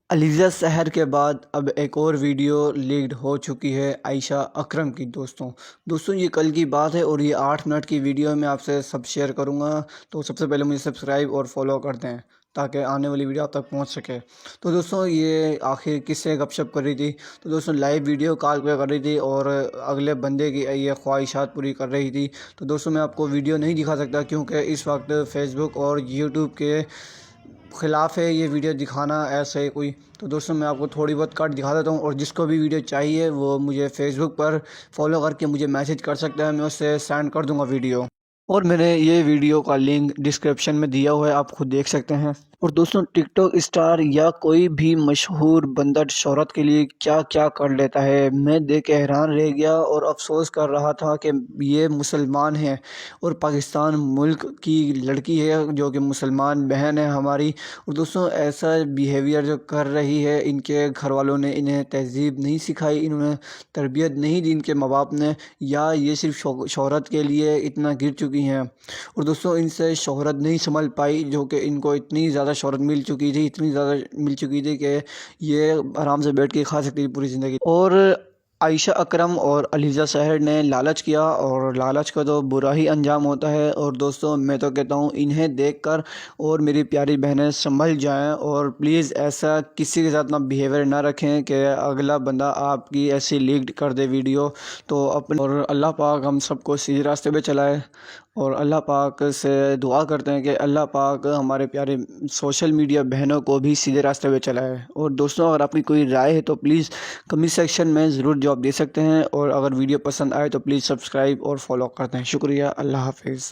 علیزہ سحر کے بعد اب ایک اور ویڈیو لیکڈ ہو چکی ہے عائشہ اکرم کی۔ دوستوں یہ کل کی بات ہے اور یہ 8 منٹ کی ویڈیو میں آپ سے سب شیئر کروں گا، تو سب سے پہلے مجھے سبسکرائب اور فالو کر دیں تاکہ آنے والی ویڈیو آپ تک پہنچ سکے۔ تو دوستوں یہ آخر کس سے گپ شپ کر رہی تھی؟ تو دوستوں لائیو ویڈیو کال پہ کر رہی تھی اور اگلے بندے کی یہ خواہشات پوری کر رہی تھی۔ تو دوستوں میں آپ کو ویڈیو نہیں دکھا سکتا کیونکہ اس وقت فیس بک اور یوٹیوب کے خلاف ہے یہ ویڈیو دکھانا ایسے کوئی۔ تو دوستوں میں آپ کو تھوڑی بہت کٹ دکھا دیتا ہوں، اور جس کو بھی ویڈیو چاہیے وہ مجھے فیس بک پر فالو کر کے مجھے میسج کر سکتا ہے، میں اس سے سینڈ کر دوں گا ویڈیو، اور میں نے یہ ویڈیو کا لنک ڈسکرپشن میں دیا ہوا ہے، آپ خود دیکھ سکتے ہیں۔ اور دوستوں ٹک ٹاک اسٹار یا کوئی بھی مشہور بندہ شہرت کے لیے کیا کیا کر لیتا ہے، میں دیکھ کے حیران رہ گیا اور افسوس کر رہا تھا کہ یہ مسلمان ہے اور پاکستان ملک کی لڑکی ہے جو کہ مسلمان بہن ہے ہماری۔ اور دوستوں ایسا بیہیویئر جو کر رہی ہے، ان کے گھر والوں نے انہیں تہذیب نہیں سکھائی، انہوں نے تربیت نہیں دی ان کے ماں باپ نے، یا یہ صرف شہرت کے لیے اتنا گر چکی ہیں۔ اور دوستوں ان سے شہرت نہیں سنبھل پائی، جو کہ ان کو اتنی زیادہ شہرت مل چکی تھی، اتنی زیادہ مل چکی تھی کہ یہ آرام سے بیٹھ کے کھا سکتی تھی پوری زندگی۔ اور عائشہ اکرم اور علیزہ سحر نے لالچ کیا، اور لالچ کا تو برا ہی انجام ہوتا ہے۔ اور دوستوں میں تو کہتا ہوں انہیں دیکھ کر اور میری پیاری بہنیں سنبھل جائیں، اور پلیز ایسا کسی کے ساتھ نہ بیہیویئر نہ رکھیں کہ اگلا بندہ آپ کی ایسی لیکڈ کر دے ویڈیو۔ تو اور اللہ پاک ہم سب کو سیدھے راستے پہ چلائے، اور اللہ پاک سے دعا کرتے ہیں کہ اللہ پاک ہمارے پیارے سوشل میڈیا بہنوں کو بھی سیدھے راستے پہ چلائے۔ اور دوستوں اگر آپ کی کوئی رائے ہے تو پلیز کمنٹ سیکشن میں ضرور جواب دے سکتے ہیں، اور اگر ویڈیو پسند آئے تو پلیز سبسکرائب اور فالو کرتے ہیں۔ شکریہ، اللہ حافظ۔